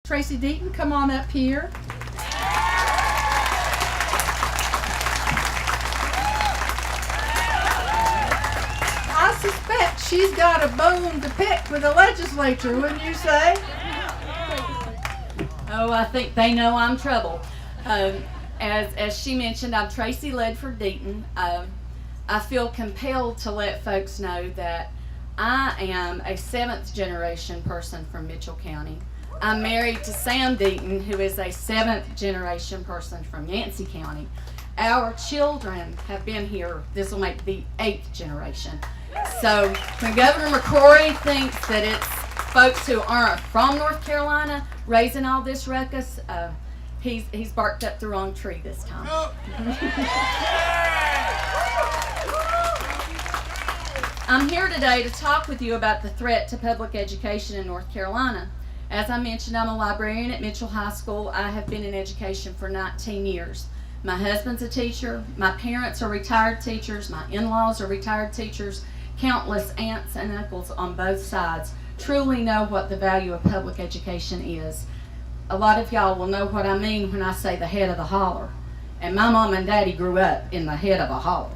Tracy Deyton, come on up here. I suspect she's got a bone to pick with the legislature, wouldn't you say? Oh, I think they know I'm trouble. As she mentioned, I'm Tracy Ledford Deyton. I feel compelled to let folks know that I am a 7th generation person from Mitchell County. I'm married to Sam Deyton, who is a 7th generation person from Yancey County. Our children have been here. This will make the 8th generation. So when Governor McCrory thinks that it's folks who aren't from North Carolina raising all this ruckus, he's barked up the wrong tree this time. I'm here today to talk with you about the threat to public education in North Carolina. As I mentioned, I'm a librarian at Mitchell High School. I have been in education for 19 years. My husband's a teacher. My parents are retired teachers. My in-laws are retired teachers. Countless aunts and uncles on both sides truly know what the value of public education is. A lot of y'all will know what I mean when I say the head of the holler. And my mom and daddy grew up in the head of a holler.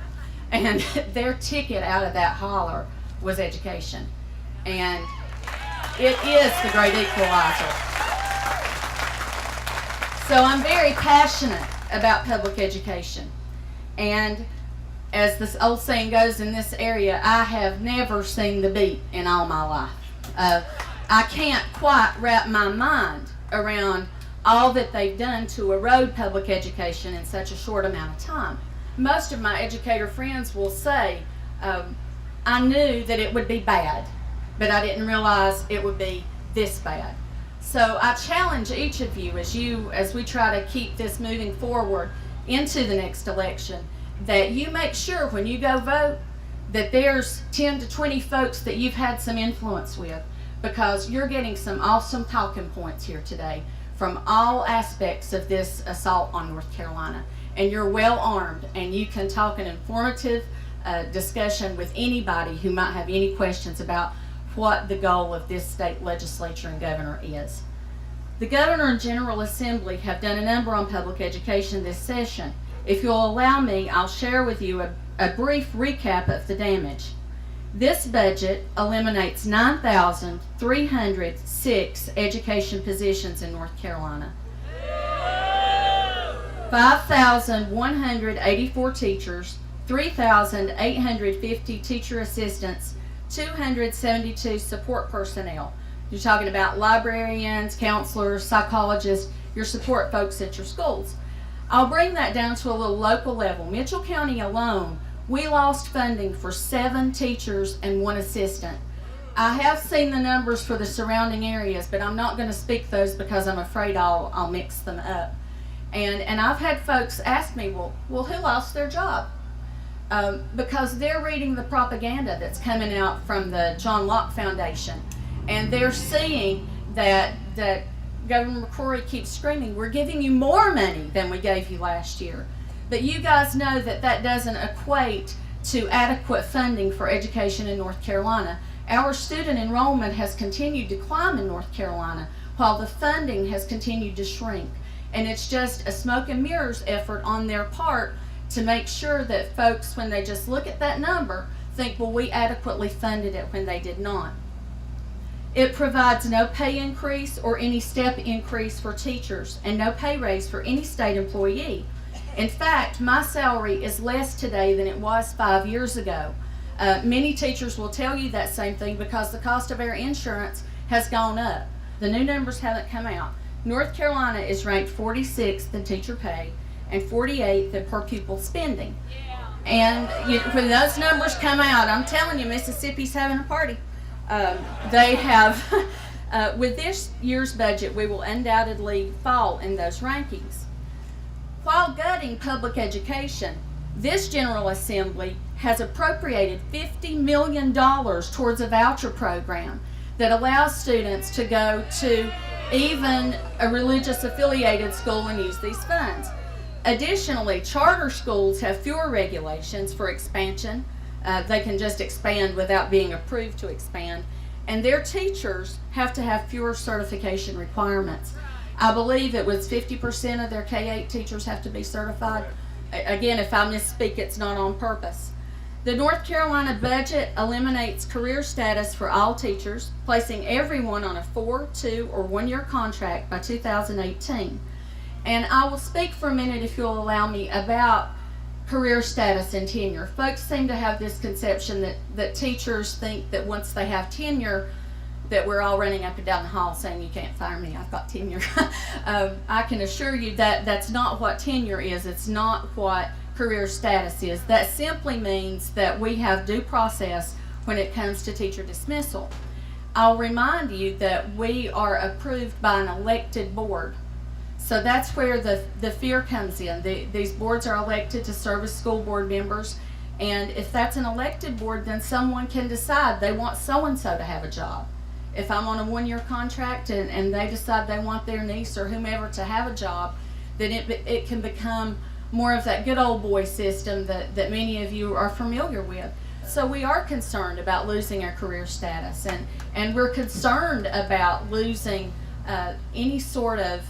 And their ticket out of that holler was education. And it is the great equalizer. So I'm very passionate about public education. And as this old saying goes in this area, I have never seen the beat in all my life. I can't quite wrap my mind around all that they've done to erode public education in such a short amount of time. Most of my educator friends will say, I knew that it would be bad, but I didn't realize it would be this bad. So I challenge each of you as we try to keep this moving forward into the next election, that you make sure when you go vote that there's 10 to 20 folks that you've had some influence with, because you're getting some awesome talking points here today from all aspects of this assault on North Carolina. And you're well armed, and you can talk an informative discussion with anybody who might have any questions about what the goal of this state legislature and governor is. The Governor and General Assembly have done a number on public education this session. If you'll allow me, I'll share with you a brief recap of the damage. This budget eliminates 9,306 education positions in North Carolina. 5,184 teachers, 3,850 teacher assistants, 272 support personnel. You're talking about librarians, counselors, psychologists, your support folks at your schools. I'll bring that down to a little local level. Mitchell County alone, we lost funding for 7 teachers and 1 assistant. I have seen the numbers for the surrounding areas, but I'm not going to speak those because I'm afraid I'll mix them up. And I've had folks ask me, well, who lost their job? Because they're reading the propaganda that's coming out from the John Locke Foundation, and they're seeing that Governor McCrory keeps screaming, we're giving you more money than we gave you last year. But you guys know that doesn't equate to adequate funding for education in North Carolina. Our student enrollment has continued to climb in North Carolina while the funding has continued to shrink. And it's just a smoke and mirrors effort on their part to make sure that folks, when they just look at that number, think, well, we adequately funded it, when they did not. It provides no pay increase or any step increase for teachers, and no pay raise for any state employee. In fact, my salary is less today than it was 5 years ago. Many teachers will tell you that same thing because the cost of our insurance has gone up. The new numbers haven't come out. North Carolina is ranked 46th in teacher pay and 48th in per pupil spending. And when those numbers come out, I'm telling you, Mississippi's having a party. They have, with this year's budget, we will undoubtedly fall in those rankings. While gutting public education, this General Assembly has appropriated $50 million towards a voucher program that allows students to go to even a religious affiliated school and use these funds. Additionally, charter schools have fewer regulations for expansion. They can just expand without being approved to expand. and their teachers have to have fewer certification requirements. I believe it was 50% of their K-8 teachers have to be certified. Again, if I misspeak, it's not on purpose. The North Carolina budget eliminates career status for all teachers, placing everyone on a 4, 2, or 1-year contract by 2018. And I will speak for a minute, if you'll allow me, about career status and tenure. Folks seem to have this conception that teachers think that once they have tenure, that we're all running up and down the hall saying, you can't fire me, I've got tenure. I can assure you that that's not what tenure is. It's not what career status is. That simply means that we have due process when it comes to teacher dismissal. I'll remind you that we are approved by an elected board. So that's where the fear comes in. These boards are elected to serve as school board members, and if that's an elected board, then someone can decide they want so-and-so to have a job. If I'm on a 1-year contract and they decide they want their niece or whomever to have a job, then it can become more of that good old boy system that many of you are familiar with. So we are concerned about losing our career status, and we're concerned about losing any sort of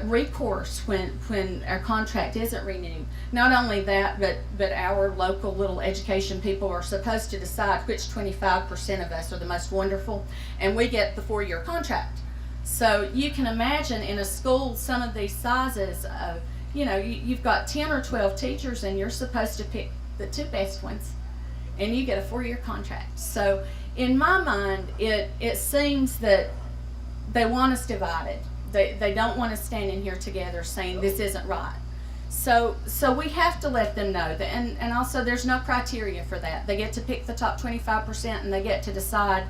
recourse when our contract isn't renewed. Not only that, but our local little education people are supposed to decide which 25% of us are the most wonderful, and we get the 4-year contract. So you can imagine in a school some of these sizes, you've got 10 or 12 teachers and you're supposed to pick the 2 best ones, and you get a 4-year contract. So in my mind, it seems that they want us divided. They don't want us standing here together saying this isn't right. So we have to let them know that, and also there's no criteria for that. They get to pick the top 25% and they get to decide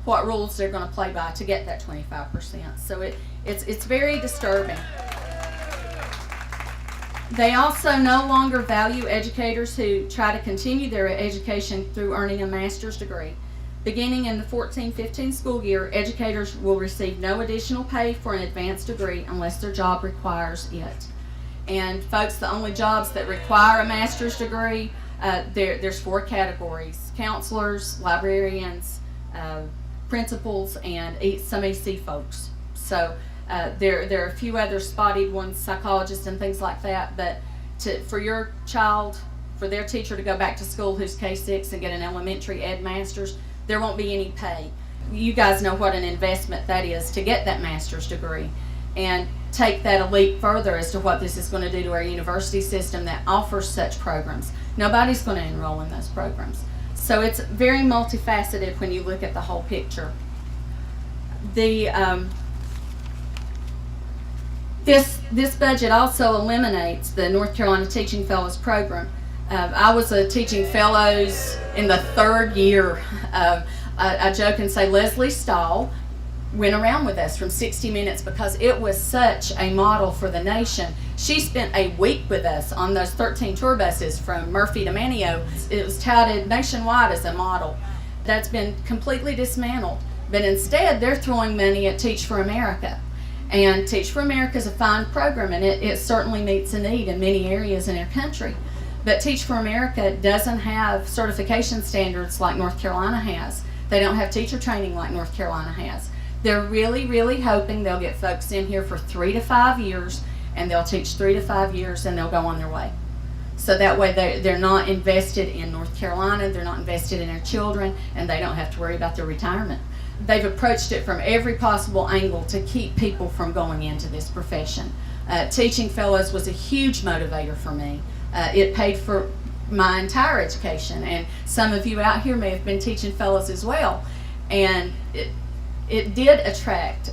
what rules they're going to play by to get that 25%. So it's very disturbing. They also no longer value educators who try to continue their education through earning a master's degree. Beginning in the 14-15 school year, educators will receive no additional pay for an advanced degree unless their job requires it. And folks, the only jobs that require a master's degree, there's 4 categories: counselors, librarians, principals, and some EC folks. So there are a few other spotted ones, psychologists and things like that, but for your child, for their teacher to go back to school who's K-6 and get an elementary ed master's, there won't be any pay. You guys know what an investment that is to get that master's degree, and take that a leap further as to what this is going to do to our university system that offers such programs. Nobody's going to enroll in those programs. So it's very multifaceted when you look at the whole picture. This budget also eliminates the North Carolina Teaching Fellows program. I was a Teaching Fellows in the 3rd year. I joke and say Leslie Stahl went around with us from 60 Minutes because it was such a model for the nation. She spent a week with us on those 13 tour buses from Murphy to Manio. It was touted nationwide as a model. That's been completely dismantled. But instead, they're throwing money at Teach for America. And Teach for America is a fine program, and it certainly meets a need in many areas in our country. But Teach for America doesn't have certification standards like North Carolina has. They don't have teacher training like North Carolina has. They're really, really hoping they'll get folks in here for 3 to 5 years, and they'll teach 3 to 5 years, and they'll go on their way. So that way they're not invested in North Carolina, they're not invested in their children, and they don't have to worry about their retirement. They've approached it from every possible angle to keep people from going into this profession. Teaching Fellows was a huge motivator for me. It paid for my entire education, and some of you out here may have been Teaching Fellows as well. And it did attract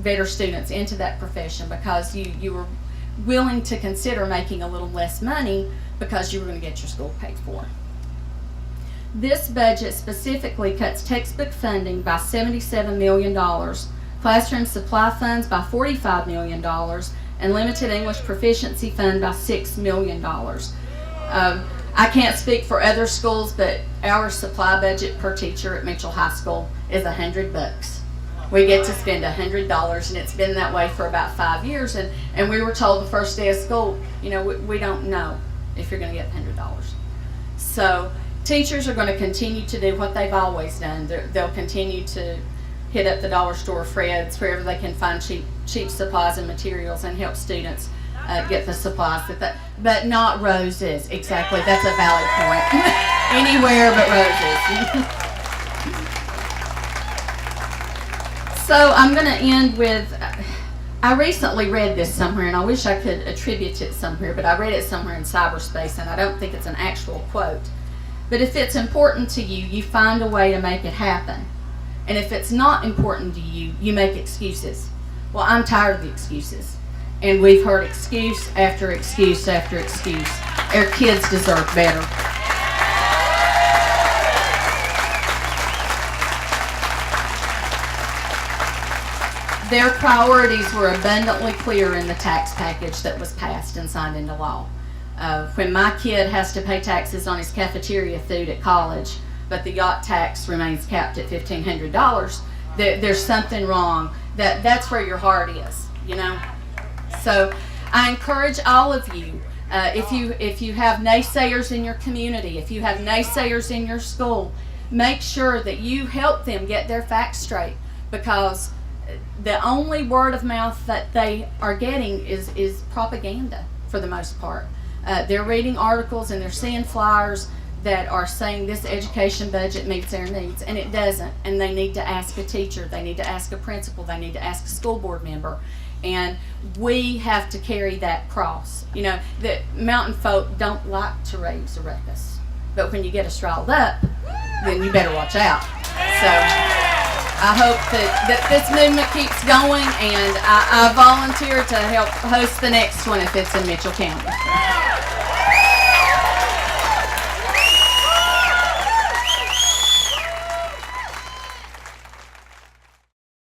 better students into that profession because you were willing to consider making a little less money because you were going to get your school paid for. This budget specifically cuts textbook funding by $77 million, classroom supply funds by $45 million, and limited English proficiency fund by $6 million. I can't speak for other schools, but our supply budget per teacher at Mitchell High School is $100. We get to spend $100, and it's been that way for about 5 years. And we were told the first day of school, we don't know if you're going to get $100. So Teachers are going to continue to do what they've always done. They'll continue to hit up the dollar store, Fred's, wherever they can find cheap supplies and materials and help students get the supplies but not roses. Exactly, that's a valid point. Anywhere but roses. So I'm going to end with, I recently read this somewhere, and I wish I could attribute it somewhere, but I read it somewhere in cyberspace, and I don't think it's an actual quote. But if it's important to you, you find a way to make it happen. And if it's not important to you, you make excuses. Well, I'm tired of the excuses. And we've heard excuse after excuse after excuse. Our kids deserve better. Their priorities were abundantly clear in the tax package that was passed and signed into law. When my kid has to pay taxes on his cafeteria food at college, but the yacht tax remains capped at $1,500, there's something wrong. That's where your heart is, you know. So I encourage all of you, if you have naysayers in your community, if you have naysayers in your school, make sure that you help them get their facts straight, because the only word of mouth that they are getting is propaganda for the most part. They're reading articles and they're seeing flyers that are saying this education budget meets their needs, and it doesn't. And they need to ask a teacher, they need to ask a principal, they need to ask a school board member. And we have to carry that cross. You know, the mountain folk don't like to raise a ruckus, but when you get us riled up, then you better watch out. So I hope that this movement keeps going, and I volunteer to help host the next one if it's in Mitchell County.